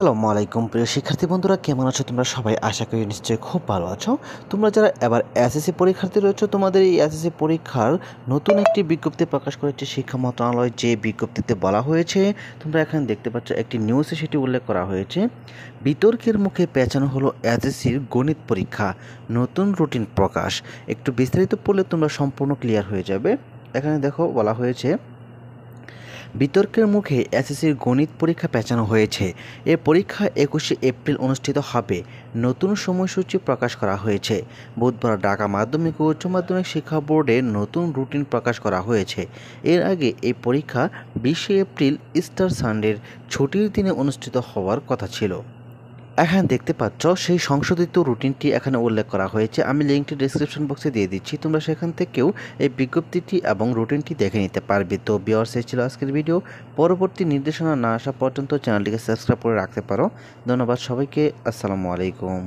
আসসালামু আলাইকুম প্রিয় শিক্ষার্থী বন্ধুরা, কেমন আছো তোমরা সবাই? আশা করি নিশ্চয়ই খুব ভালো আছো। তোমরা যারা এবার এসএসসি পরীক্ষার্থী রয়েছো, তোমাদের এই এসএসসি পরীক্ষার নতুন একটি বিজ্ঞপ্তি প্রকাশ করেছে শিক্ষা মন্ত্রণালয়। যে বিজ্ঞপ্তিতে বলা হয়েছে, তোমরা এখানে দেখতে পাচ্ছ একটি নিউজে সেটি উল্লেখ করা হয়েছে। বিতর্কের মুখে পেঁচানো হলো এসএসসির গণিত পরীক্ষা, নতুন রুটিন প্রকাশ। একটু বিস্তারিত পড়লে তোমরা সম্পূর্ণ ক্লিয়ার হয়ে যাবে। এখানে দেখো বলা হয়েছে, বিতর্কের মুখে এসএসসির গণিত পরীক্ষা পেঁচানো হয়েছে। এ পরীক্ষা 21শে এপ্রিল অনুষ্ঠিত হবে। নতুন সময়সূচি প্রকাশ করা হয়েছে। বুধবার ঢাকা মাধ্যমিক ও উচ্চ মাধ্যমিক শিক্ষা বোর্ডের নতুন রুটিন প্রকাশ করা হয়েছে। এর আগে এই পরীক্ষা 20শে এপ্রিল ইস্টার সানডের ছুটির দিনে অনুষ্ঠিত হওয়ার কথা ছিল। এখানে দেখতে পাচ্ছ সেই সংশোধিত রুটিনটি এখানে উল্লেখ করা হয়েছে। আমি লিঙ্কটি ডেসক্রিপশন বক্সে দিয়ে দিচ্ছি, তোমরা সেখান থেকেও এই বিজ্ঞপ্তিটি এবং রুটিনটি দেখে নিতে পারবে। তো ভিউয়ার্স, এই ছিল আজকের ভিডিও। পরবর্তী নির্দেশনা না আসা পর্যন্ত চ্যানেলটিকে সাবস্ক্রাইব করে রাখতে পারো। ধন্যবাদ সবাইকে। আসসালামু আলাইকুম।